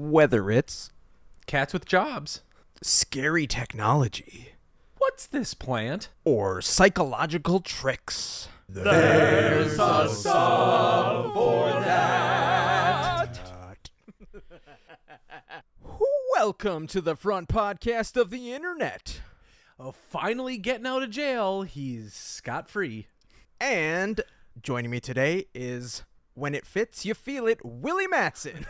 Whether it's Cats with jobs. scary technology What's this plant? or psychological tricks. There's a song for that. Welcome to the front podcast of the internet. Oh, finally getting out of jail. He's scot-free. And joining me today is, when it fits, you feel it, Willy Mattson.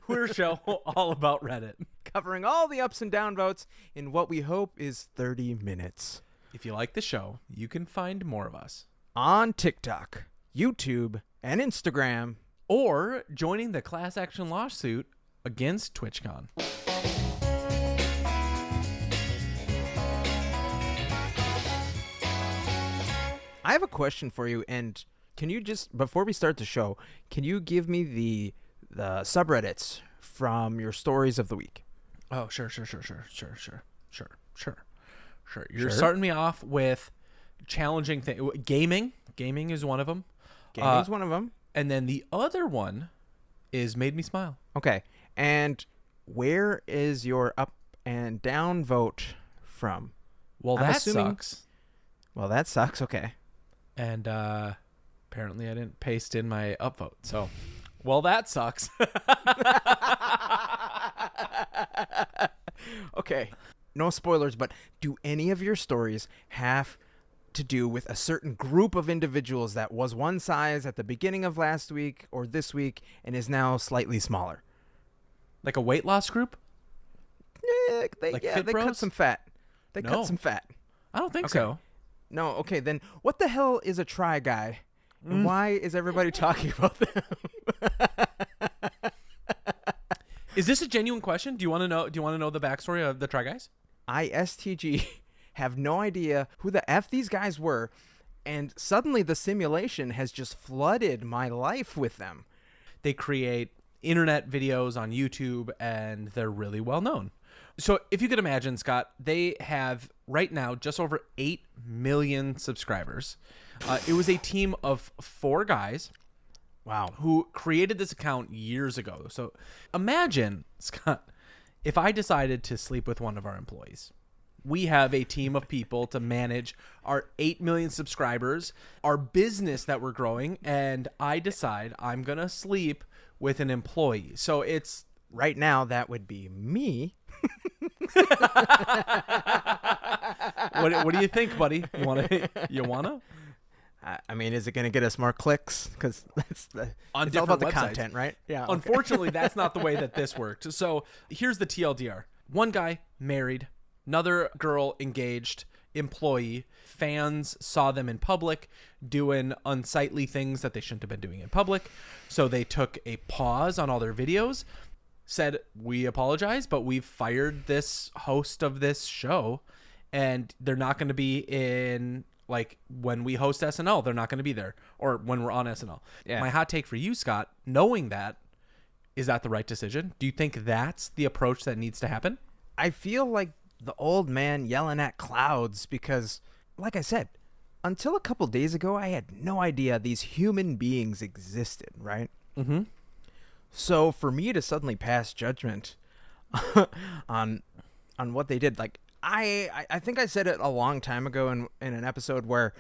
We're a show all about Reddit. Covering all the ups and downvotes in what we hope is 30 minutes. If you like the show, you can find more of us. On TikTok, YouTube, and Instagram. Or joining the class action lawsuit against TwitchCon. I have a question for you, and can you just, before we start the show, can you give me the subreddits from your stories of the week? Oh, sure. You're Sure. starting me off with challenging things. Gaming is one of them. Gaming's one of them. And then the other one is Made Me Smile. Okay, and where is your up and down vote from? Well, I'm that assuming- sucks. Well, that sucks. Okay. And apparently I didn't paste in my upvote. So, well, that sucks. Okay, no spoilers, but do any of your stories have to do with a certain group of individuals that was one size at the beginning of last week or this week and is now slightly smaller? Like a weight loss group? They Like cut Fit Bros? some fat. They No. cut some fat. I don't think Okay. so. No, okay, then what the hell is a try guy? And why is everybody talking about them? Is this a genuine question? Do you want to know? Do you want to know the backstory of the Try Guys? ISTG have no idea who the F these guys were, and suddenly the simulation has just flooded my life with them. They create internet videos on YouTube, and they're really well known. So if you could imagine, Scott, they have right now just over 8 million subscribers. It was a team of 4 guys Wow. who created this account years ago. So imagine, Scott, if I decided to sleep with one of our employees. We have a team of people to manage our 8 million subscribers, our business that we're growing, and I decide I'm going to sleep with an employee. So it's Right now, that would be me. what do you think, buddy? You wanna? I mean, is it going to get us more clicks? Because it's all different about the websites. content, right? Yeah. okay. Unfortunately, that's not the way that this worked. So here's the TLDR. One guy married, another girl engaged, employee. Fans saw them in public doing unsightly things that they shouldn't have been doing in public. So they took a pause on all their videos, said, we apologize, but we've fired this host of this show, and they're not going to be in, like, when we host SNL, they're not going to be there, or when we're on SNL. Yeah. My hot take for you, Scott, knowing that, is that the right decision? Do you think that's the approach that needs to happen? I feel like the old man yelling at clouds because, like I said, until a couple days ago, I had no idea these human beings existed, right? Mm-hmm. So for me to suddenly pass judgment on what they did, like I think I said it a long time ago in an episode where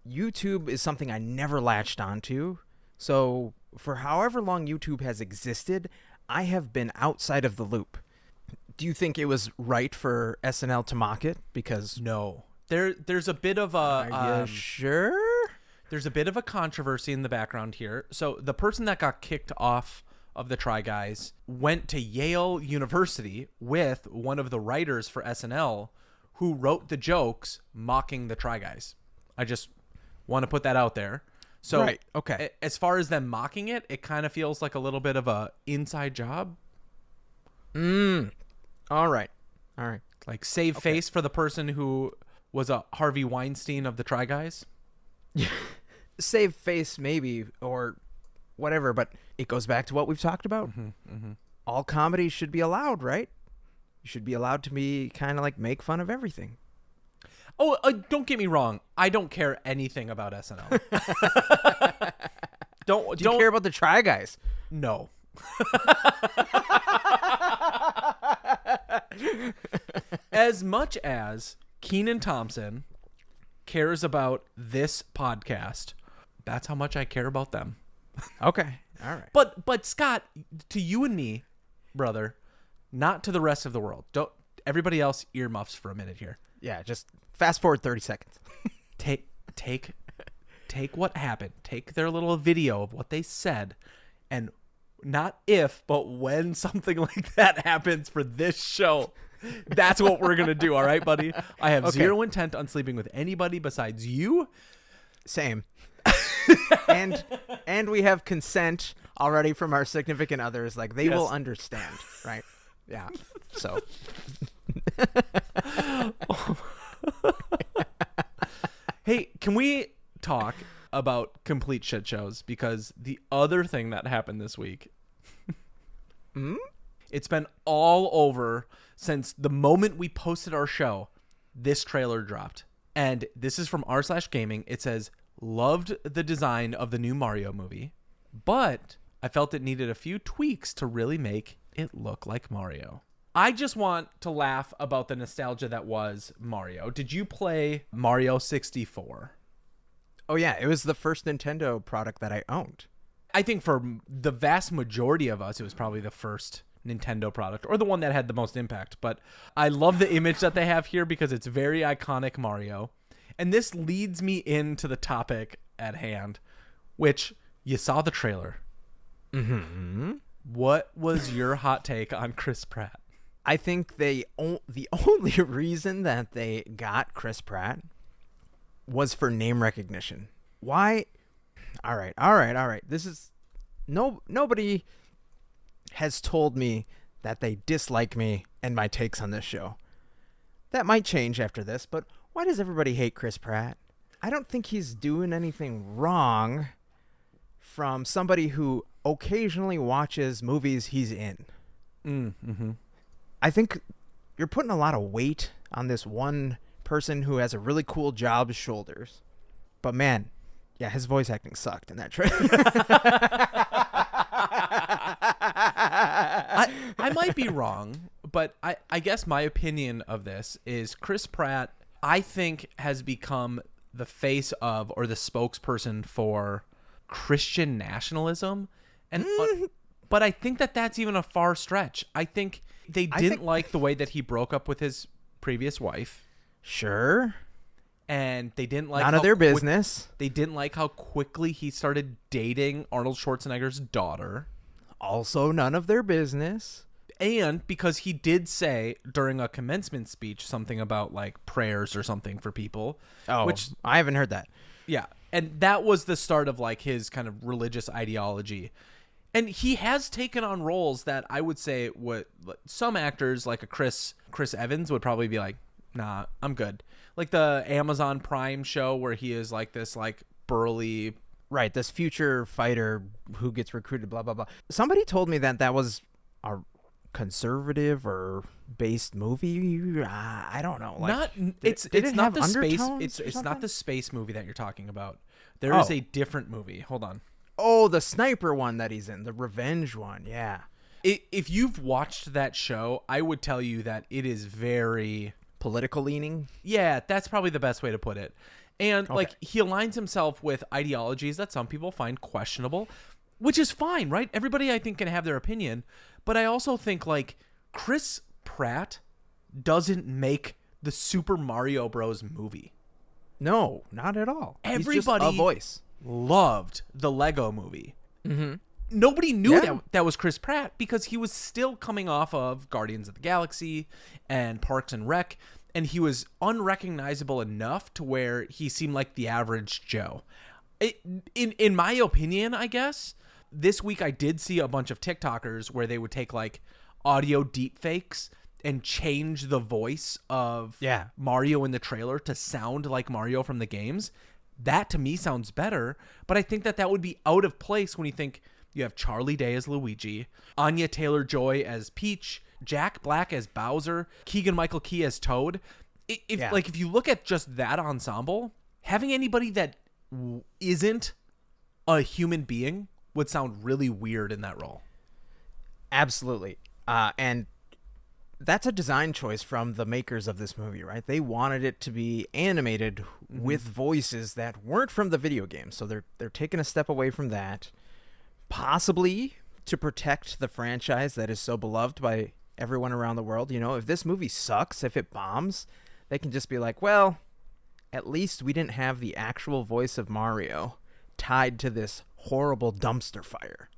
YouTube is something I never latched onto. So for however long YouTube has existed, I have been outside of the loop. Do you think it was right for SNL to mock it? Because No. There's a bit of a... are you sure? There's a bit of a controversy in the background here. So the person that got kicked off of the Try Guys went to Yale University with one of the writers for SNL who wrote the jokes mocking the Try Guys. I just want to put that out there. So Right, okay. As far as them mocking it, it kind of feels like a little bit of a inside job. All right. Like save face for the person who was a Harvey Weinstein of the Try Guys. Save face maybe or whatever, but it goes back to what we've talked about. All comedy should be allowed, right? You should be allowed to be kind of like make fun of everything. Oh, don't get me wrong. I don't care anything about SNL. Do you care about the Try Guys? No. As much as Kenan Thompson cares about this podcast, that's how much I care about them. Okay. All right. But Scott, to you and me, brother, not to the rest of the world. Don't everybody else earmuffs for a minute here. Yeah, just fast forward 30 seconds. Take what happened. Take their little video of what they said, and not if, but when something like that happens for this show, that's what we're gonna do. All right, buddy. I have zero intent on sleeping with anybody besides you. Same. and we have consent already from our significant others. Like they will understand, right? Yeah. So. Hey, can we talk about complete shit shows? Because the other thing that happened this week, it's been all over since the moment we posted our show. This trailer dropped, and this is from r/gaming. It says, loved the design of the new Mario movie, but I felt it needed a few tweaks to really make it look like Mario. I just want to laugh about the nostalgia that was Mario. Did you play Mario 64? Oh, yeah. It was the first Nintendo product that I owned. I think for the vast majority of us, it was probably the first Nintendo product, or the one that had the most impact. But I love the image that they have here because it's very iconic Mario. And this leads me into the topic at hand, which you saw the trailer. Mm-hmm. What was your hot take on Chris Pratt? I think the only reason that they got Chris Pratt was for name recognition. Why? All right. This is nobody has told me that they dislike me and my takes on this show. That might change after this, but why does everybody hate Chris Pratt? I don't think he's doing anything wrong from somebody who occasionally watches movies he's in. Mm-hmm. I think you're putting a lot of weight on this one person who has a really cool job's shoulders. But man, yeah, his voice acting sucked in that trailer. I might be wrong, but I guess my opinion of this is Chris Pratt, I think, has become the face of, or the spokesperson for, Christian nationalism. And but I think that that's even a far stretch. I think they didn't like the way that he broke up with his previous wife. Sure. And they didn't like none of their business. They didn't like how quickly he started dating Arnold Schwarzenegger's daughter. Also none of their business. And because he did say during a commencement speech something about like prayers or something for people. Oh, which I haven't heard that. Yeah. And that was the start of like his kind of religious ideology. And he has taken on roles that I would say what some actors like a Chris Evans would probably be like, nah, I'm good. Like the Amazon Prime show where he is like this like burly. Right, this future fighter who gets recruited, blah, blah, blah. Somebody told me that was a conservative or based movie. I don't know. Like, it's not the space. It's not the space movie that you're talking about. There is a different movie. Hold on. Oh, the sniper one that he's in, the revenge one. Yeah. If you've watched that show, I would tell you that it is very political leaning. Yeah, that's probably the best way to put it. And like he aligns himself with ideologies that some people find questionable, which is fine, right? Everybody I think can have their opinion, but I also think like Chris Pratt doesn't make the Super Mario Bros. Movie. No, not at all. Everybody He's just a voice. Loved the Lego Movie. Mm-hmm. Nobody knew that was Chris Pratt because he was still coming off of Guardians of the Galaxy and Parks and Rec, and he was unrecognizable enough to where he seemed like the average Joe. In my opinion, I guess, this week I did see a bunch of TikTokers where they would take like audio deepfakes and change the voice of Mario in the trailer to sound like Mario from the games. That to me sounds better, but I think that would be out of place when you think you have Charlie Day as Luigi, Anya Taylor-Joy as Peach, Jack Black as Bowser, Keegan-Michael Key as Toad. If you look at just that ensemble, having anybody that isn't a human being would sound really weird in that role. Absolutely. And that's a design choice from the makers of this movie, right? They wanted it to be animated with voices that weren't from the video game. So they're taking a step away from that, possibly to protect the franchise that is so beloved by everyone around the world. You know, if this movie sucks, if it bombs, they can just be like, well, at least we didn't have the actual voice of Mario tied to this horrible dumpster fire.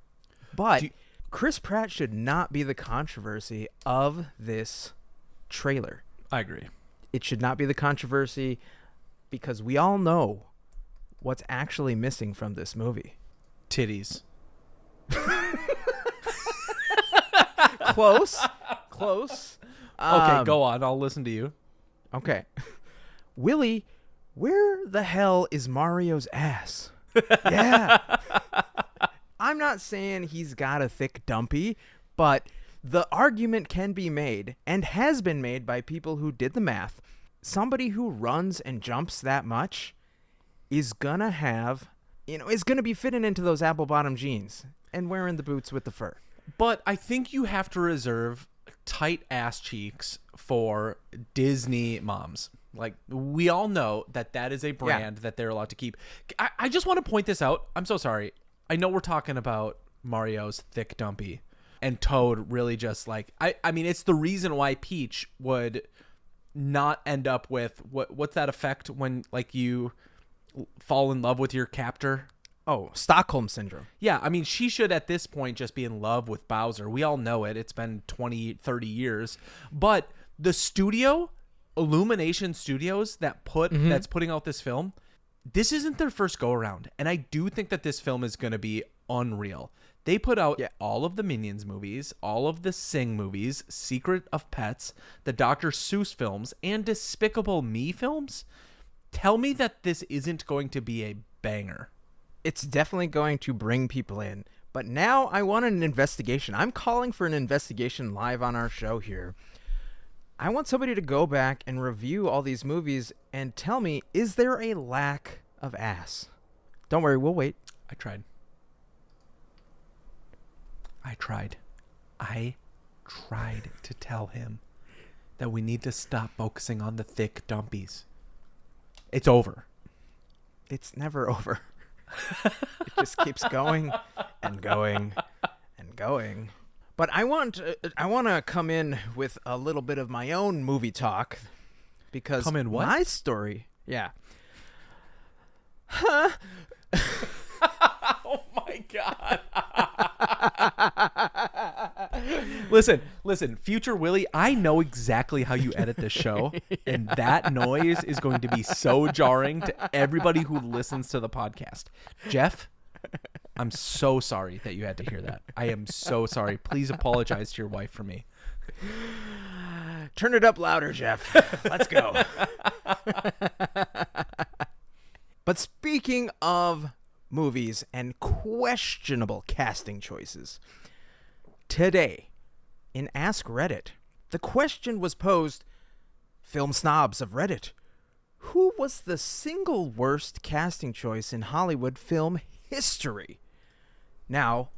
But Chris Pratt should not be the controversy of this trailer. I agree. It should not be the controversy because we all know what's actually missing from this movie. Titties. Close. Okay, go on. I'll listen to you. Okay. Willy, where the hell is Mario's ass? Yeah. I'm not saying he's got a thick dumpy, but the argument can be made and has been made by people who did the math. Somebody who runs and jumps that much is gonna have, is gonna be fitting into those apple bottom jeans and wearing the boots with the fur. But I think you have to reserve tight ass cheeks for Disney moms. Like, we all know that is a brand that they're allowed to keep. I just want to point this out. I'm so sorry. I know we're talking about Mario's thick dumpy and Toad really just like, I mean, it's the reason why Peach would not end up with what's that effect when like you fall in love with your captor? Oh, Stockholm Syndrome. Yeah, I mean, she should at this point just be in love with Bowser. We all know it. It's been 20, 30 years. But the studio, Illumination Studios, that's putting out this film, this isn't their first go-around. And I do think that this film is going to be unreal. They put out all of the Minions movies, all of the Sing movies, Secret of Pets, the Dr. Seuss films, and Despicable Me films. Tell me that this isn't going to be a banger. It's definitely going to bring people in. But now I want an investigation. I'm calling for an investigation live on our show here. I want somebody to go back and review all these movies and tell me, is there a lack of ass? Don't worry, we'll wait. I tried. I tried to tell him that we need to stop focusing on the thick dumpies. It's over. It's never over. It just keeps going and going and going. But I want to come in with a little bit of my own movie talk because come in what? My story, yeah. Huh? Oh my god. Listen, future Willy, I know exactly how you edit this show, and that noise is going to be so jarring to everybody who listens to the podcast. Jeff, I'm so sorry that you had to hear that. I am so sorry. Please apologize to your wife for me. Turn it up louder, Jeff. Let's go. But speaking of movies and questionable casting choices, today in Ask Reddit, the question was posed, film snobs of Reddit, who was the single worst casting choice in Hollywood film history? Now,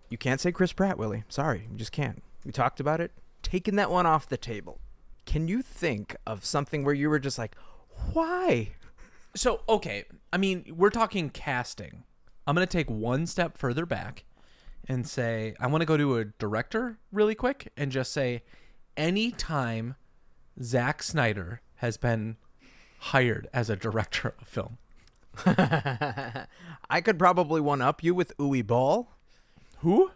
you can't say Chris Pratt, Willie. Sorry, you just can't. We talked about it. Taking that one off the table. Can you think of something where you were just like, why? So, okay, I mean, we're talking casting. I'm going to take one step further back and say, I want to go to a director really quick and just say, anytime Zack Snyder has been hired as a director of film. I could probably one-up you with Uwe Boll. Who?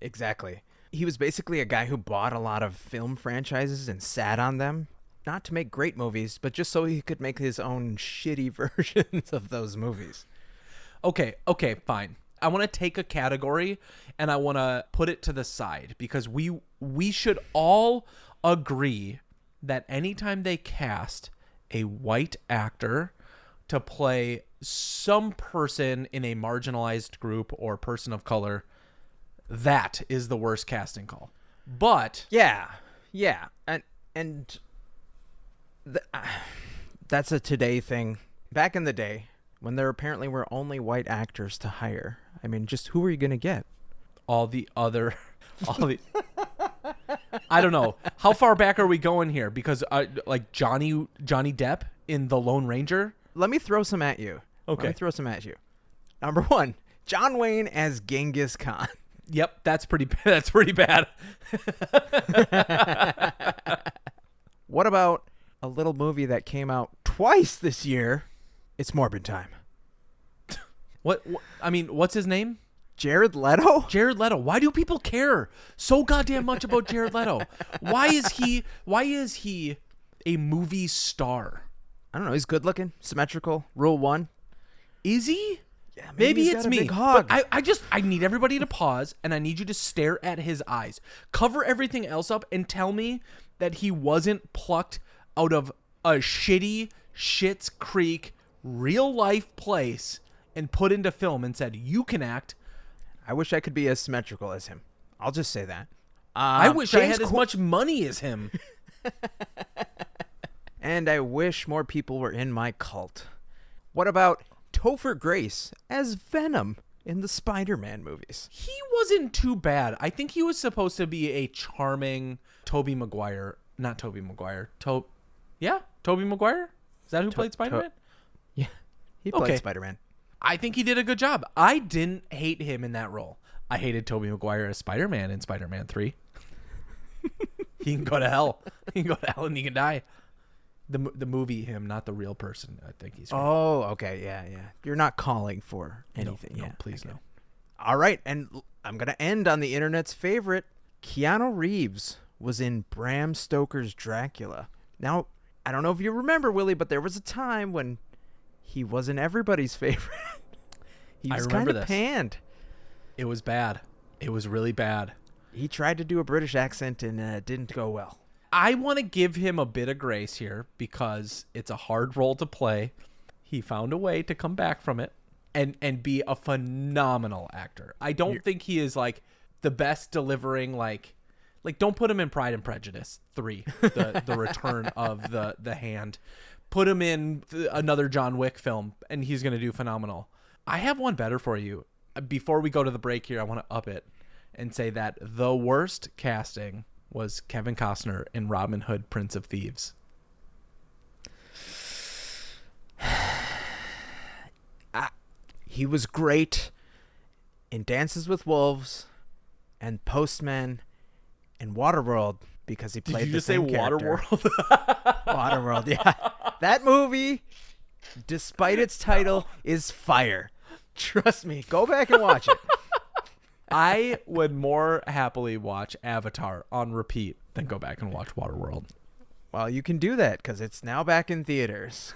Exactly. He was basically a guy who bought a lot of film franchises and sat on them. Not to make great movies, but just so he could make his own shitty versions of those movies. Okay, fine. I want to take a category and I want to put it to the side because we should all agree that anytime they cast a white actor to play some person in a marginalized group or person of color, that is the worst casting call. But yeah, and that's a today thing. Back in the day, when there apparently were only white actors to hire, I mean, just who are you going to get? all the I don't know. How far back are we going here? Because like Johnny Depp in The Lone Ranger. Let me throw some at you. Okay. Let me throw some at you. Number 1, John Wayne as Genghis Khan. Yep, that's pretty bad. What about a little movie that came out twice this year? It's Morbid Time. What I mean, what's his name? Jared Leto? Jared Leto. Why do people care so goddamn much about Jared Leto? Why is he a movie star? I don't know. He's good looking, symmetrical. Rule 1. Is he? Yeah, maybe he's it's got a me. big hog. But I need everybody to pause, and I need you to stare at his eyes. Cover everything else up and tell me that he wasn't plucked out of a shitty Schitt's Creek real life place and put into film and said, you can act. I wish I could be as symmetrical as him. I'll just say that. I wish I had as much money as him. And I wish more people were in my cult. What about Topher Grace as Venom in the Spider-Man movies? He wasn't too bad. I think he was supposed to be a charming Tobey Maguire. Not Tobey Maguire. Tobey Maguire? Is that who played Spider-Man? Yeah, he played Spider-Man. I think he did a good job. I didn't hate him in that role. I hated Tobey Maguire as Spider-Man in Spider-Man 3. He can go to hell. He can go to hell and he can die. The movie him, not the real person. I think he's. Oh, okay, yeah. You're not calling for anything. No, please no. All right, and I'm gonna end on the internet's favorite. Keanu Reeves was in Bram Stoker's Dracula. Now, I don't know if you remember, Willie, but there was a time when he wasn't everybody's favorite. He was kind of panned. It was bad. It was really bad. He tried to do a British accent and it didn't go well. I want to give him a bit of grace here because it's a hard role to play. He found a way to come back from it and be a phenomenal actor. I don't think he is like the best delivering like don't put him in Pride and Prejudice 3, the return of the hand. Put him in another John Wick film and he's going to do phenomenal. I have one better for you. Before we go to the break here, I want to up it and say that the worst casting was Kevin Costner in Robin Hood, Prince of Thieves. He was great in Dances with Wolves and Postman and Waterworld because he played the same character. Did you just say Waterworld? Waterworld, yeah. That movie, despite its title, is fire. Trust me. Go back and watch it. I would more happily watch Avatar on repeat than go back and watch Waterworld. Well, you can do that because it's now back in theaters.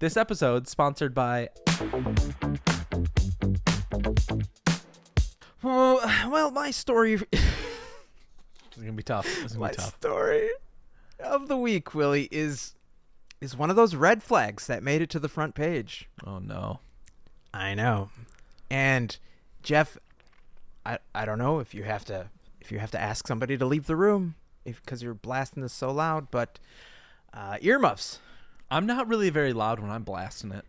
This episode sponsored by... Well, my story... It's going to be tough. My story of the week, Willie, is one of those red flags that made it to the front page. Oh, no. I know. And, Jeff... I don't know if you have to ask somebody to leave the room because you're blasting this so loud, but earmuffs. I'm not really very loud when I'm blasting it.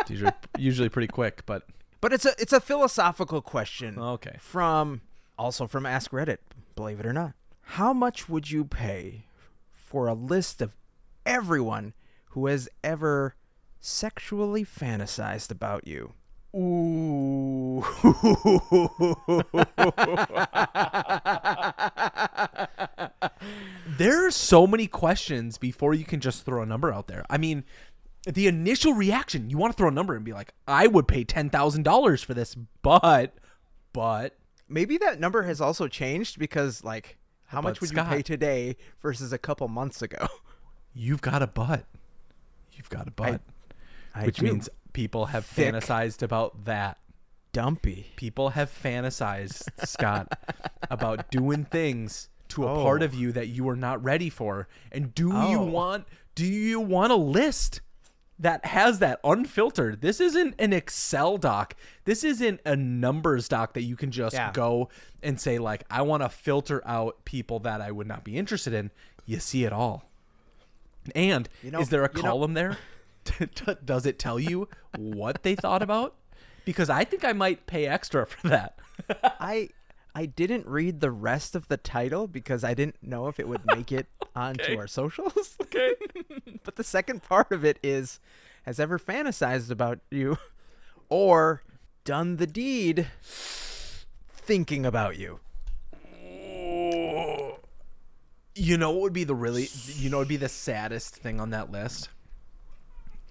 It's usually pretty quick, but it's a philosophical question. Okay. From Ask Reddit, believe it or not. How much would you pay for a list of everyone who has ever sexually fantasized about you? Ooh. There are so many questions before you can just throw a number out there. I mean, the initial reaction, you want to throw a number and be like, I would pay $10,000 for this, but maybe that number has also changed because like how much would you pay today versus a couple months ago? You've got a butt. Which means people have fantasized about that. Dumpy. People have fantasized, Scott, about doing things to a part of you that you are not ready for. And do you want a list that has that unfiltered? This isn't an Excel doc. This isn't a numbers doc that you can just go and say like, I want to filter out people that I would not be interested in. You see it all. And is there a column there? Does it tell you what they thought about? Because I think I might pay extra for that. I didn't read the rest of the title because I didn't know if it would make it onto our socials. Okay. But the second part of it is, has ever fantasized about you or done the deed thinking about you? You know what would be the saddest thing on that list?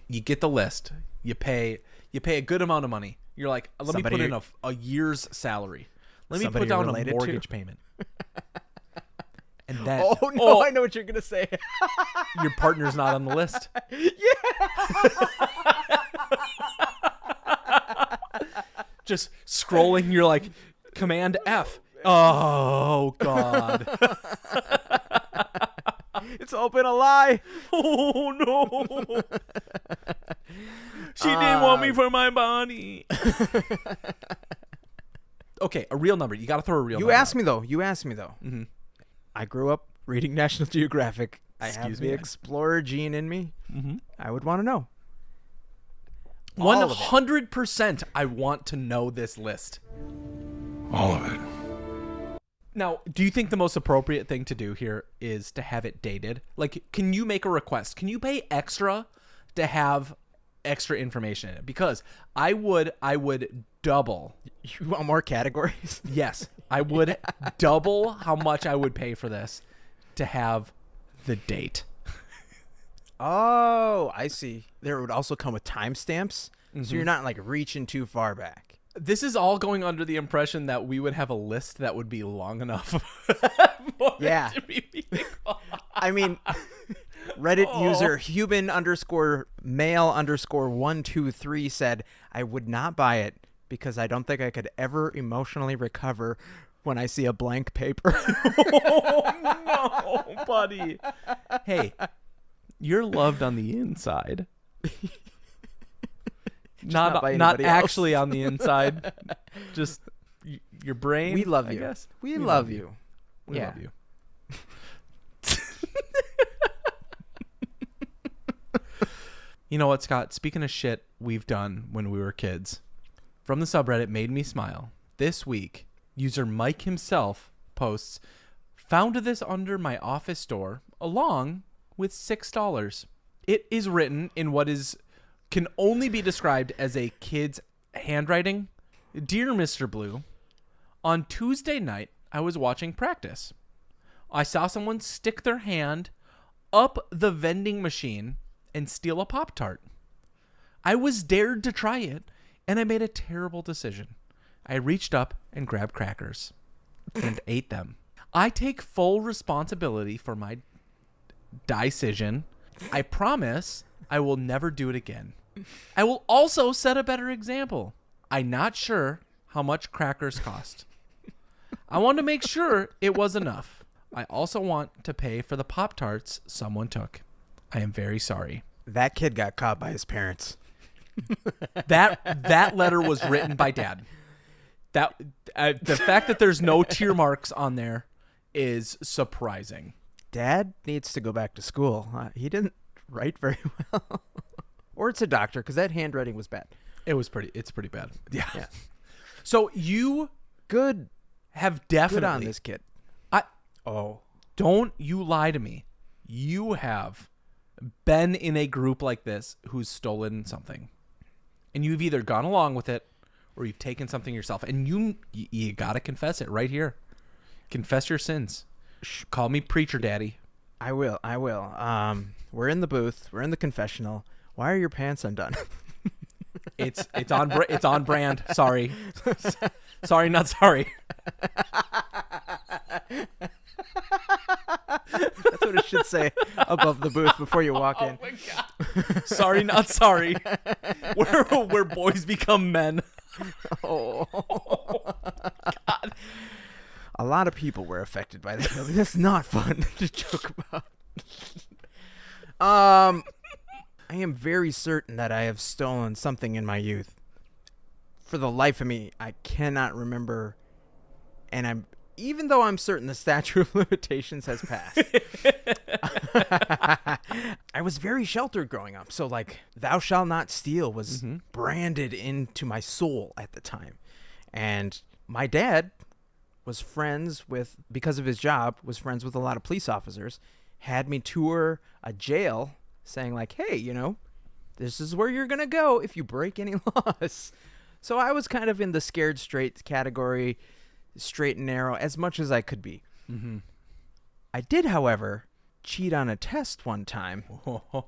You get the list. You pay a good amount of money. You're like, let me put in a year's salary. Let me put down a mortgage payment. And then, I know what you're going to say. Your partner's not on the list. Yeah. Just scrolling, you're like, Command F. Oh, God. It's all been a lie. Oh, no. She didn't want me for my body. Okay, a real number. You got to throw a real number. You asked me, though. Mm-hmm. I grew up reading National Geographic. I have the explorer gene in me. Mm-hmm. I would want to know. 100% I want to know this list. All of it. Now, do you think the most appropriate thing to do here is to have it dated? Like, can you make a request? Can you pay extra to have extra information in it? Because I would double. You want more categories? Yes, I would double how much I would pay for this to have the date. Oh, I see. There would also come with timestamps, so you're not like reaching too far back. This is all going under the impression that we would have a list that would be long enough. For Yeah. It to be meaningful. I mean, Reddit user human_male_123 said, I would not buy it because I don't think I could ever emotionally recover when I see a blank paper. Oh, no, buddy. Hey, you're loved on the inside. Not actually on the inside. Just your brain. We love you. I guess. We love you. We love you. You know what, Scott? Speaking of shit we've done when we were kids, from the subreddit Made Me Smile, this week, user Mike himself posts, found this under my office door along with $6. It is written in what can only be described as a kid's handwriting. Dear Mr. Blue, on Tuesday night, I was watching practice. I saw someone stick their hand up the vending machine and steal a Pop-Tart. I was dared to try it, and I made a terrible decision. I reached up and grabbed crackers and ate them. I take full responsibility for my decision. I promise I will never do it again. I will also set a better example. I'm not sure how much crackers cost. I want to make sure it was enough. I also want to pay for the Pop-Tarts someone took. I am very sorry. That kid got caught by his parents. That letter was written by Dad. The fact that there's no tear marks on there is surprising. Dad needs to go back to school. He didn't write very well. Or it's a doctor, because that handwriting was bad. It's pretty bad. Yeah. So you Good have definitely on this kid. Don't you lie to me. You have been in a group like this who's stolen something, and you've either gone along with it or you've taken something yourself, and you gotta confess it right here. Confess your sins. Call me preacher daddy. I will. We're in the booth. We're in the confessional. Why are your pants undone? It's on brand. Sorry, not sorry. That's what it should say above the booth before you walk in. Oh my God. Sorry, not sorry. Where boys become men. Oh. God. A lot of people were affected by that. That's not fun to joke about. I am very certain that I have stolen something in my youth. For the life of me, I cannot remember, and even though I'm certain the statute of limitations has passed, I was very sheltered growing up. So, like, thou shalt not steal was branded into my soul at the time. And my dad was friends with, because of his job, was friends with a lot of police officers, had me tour a jail saying, like, hey, you know, this is where you're going to go if you break any laws. So I was kind of in the scared straight category, straight and narrow, as much as I could be. I did, however, cheat on a test one time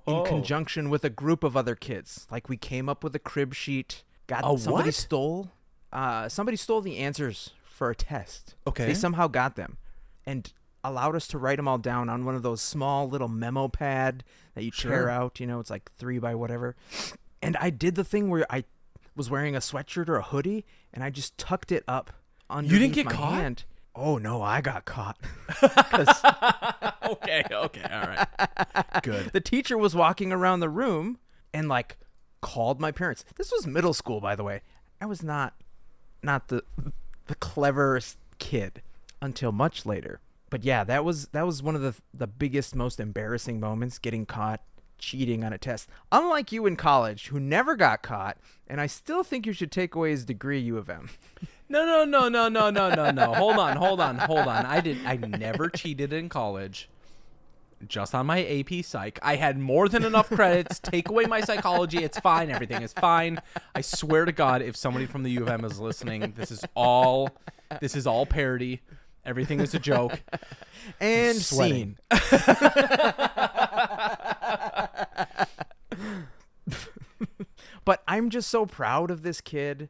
in conjunction with a group of other kids. Like, we came up with a crib sheet. Somebody stole the answers for a test. Okay. They somehow got them and allowed us to write them all down on one of those small little memo pad that you tear out. You know, it's like 3 by whatever. And I did the thing where I was wearing a sweatshirt or a hoodie, and I just tucked it up underneath You didn't get my caught? hand. Oh, no, I got caught. Okay, all right. Good. The teacher was walking around the room and, like, called my parents. This was middle school, by the way. I was not the cleverest kid until much later. But yeah, that was one of the biggest, most embarrassing moments, getting caught cheating on a test. Unlike you in college, who never got caught, and I still think you should take away his degree, U of M. No. Hold on. I never cheated in college. Just on my AP Psych. I had more than enough credits. Take away my psychology. It's fine. Everything is fine. I swear to God, if somebody from the U of M is listening, this is all parody. Everything is a joke. And scene. But I'm just so proud of this kid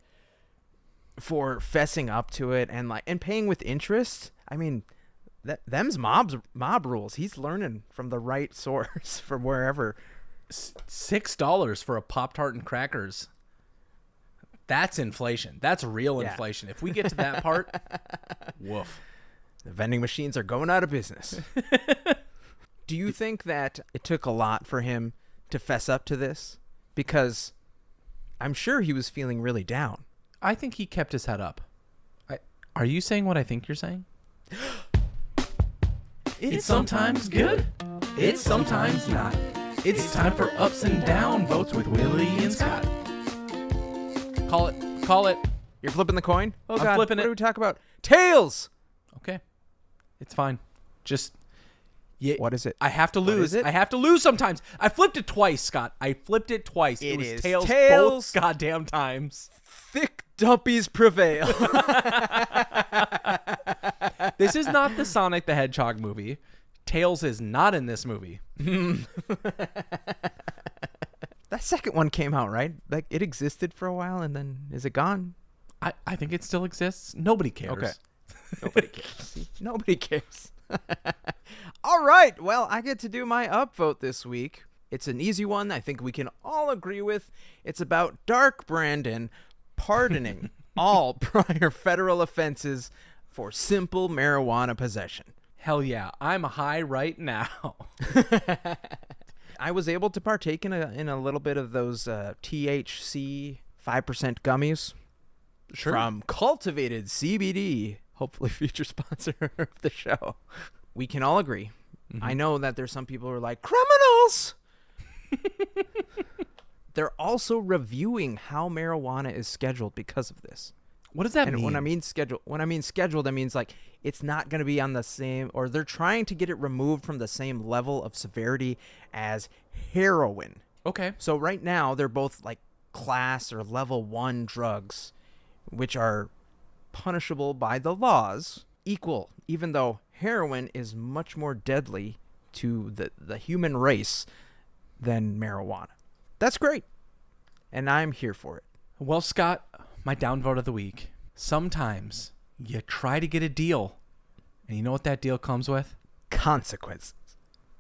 for fessing up to it and paying with interest. I mean, them's mob rules. He's learning from the right source from wherever. $6 for a Pop-Tart and crackers. That's inflation. That's real inflation. If we get to that part, woof. The vending machines are going out of business. Do you think that it took a lot for him to fess up to this? Because I'm sure he was feeling really down. I think he kept his head up. Are you saying what I think you're saying? It's sometimes good. It's sometimes not. It's time for Ups and Down Votes with Willy and Scott. Call it. You're flipping the coin? Oh, I'm God. flipping What it. do we talk about? Tails! Okay. It's fine. Just... Yeah, What is it? I have to What lose. is it? I have to lose sometimes. I flipped it twice, Scott. I flipped it twice. It was is tails tails. both goddamn times. Thick dumpies prevail. This is not the Sonic the Hedgehog movie. Tails is not in this movie. That second one came out, right? Like, it existed for a while, and then is it gone? I think it still exists. Nobody cares. Okay. Nobody cares. Nobody cares. All right. Well, I get to do my upvote this week. It's an easy one I think we can all agree with. It's about Dark Brandon pardoning all prior federal offenses for simple marijuana possession. Hell yeah. I'm high right now. I was able to partake in a little bit of those THC 5% gummies from Cultivated CBD, hopefully future sponsor of the show. We can all agree. I know that there's some people who are like, criminals! They're also reviewing how marijuana is scheduled because of this. What does that And mean? when I mean scheduled, that means like it's not going to be on the same, or they're trying to get it removed from the same level of severity as heroin. Okay. So right now they're both like class or level 1 drugs, which are punishable by the laws equal, even though heroin is much more deadly to the human race than marijuana. That's great. And I'm here for it. Well, Scott, my downvote of the week. Sometimes you try to get a deal, and you know what that deal comes with? Consequences.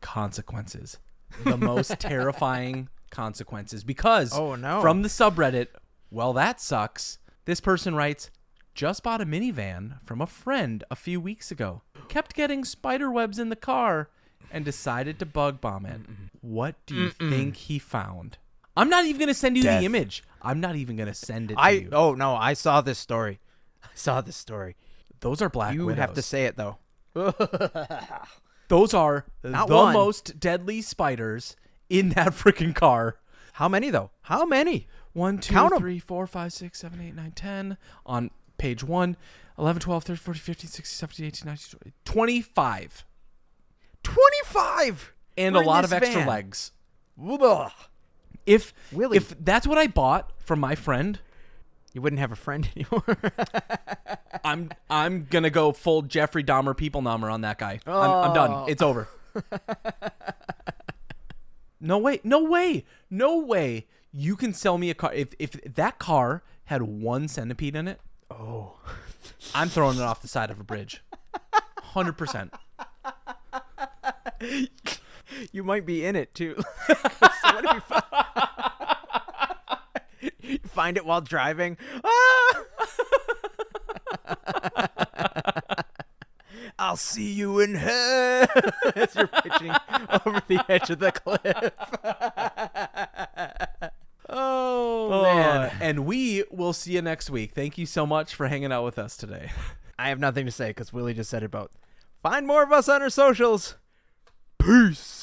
Consequences. The most terrifying consequences. Because from the subreddit, well, that sucks. This person writes, just bought a minivan from a friend a few weeks ago. Kept getting spider webs in the car and decided to bug bomb it. What do you think he found? I'm not even going to send you the image. I'm not even going to send it to you. Oh, no, I saw this story. Those are black You widows. have to say it though. Those are Not the one. most deadly spiders in that freaking car. How many though? How many? 1, 2, Count 'em. 3, 4, 5, 6, 7, 8, 9, 10 on page 1. 11, 12, 13, 14, 15, 16, 17, 18, 19, 20, 25. 25. And We're a in lot of this extra van. legs. Ugh. If Willy. if that's what I bought from my friend, You wouldn't have a friend anymore. I'm gonna go full Jeffrey Dahmer people number on that guy. I'm done. It's over. No way. You can sell me a car if that car had 1 centipede in it. Oh. I'm throwing it off the side of a bridge. 100%. You might be in it too. So what if you find it while driving? Ah! I'll see you in hell as you're pitching over the edge of the cliff. Oh, man. And we will see you next week. Thank you so much for hanging out with us today. I have nothing to say because Willie just said it about. Find more of us on our socials. Peace.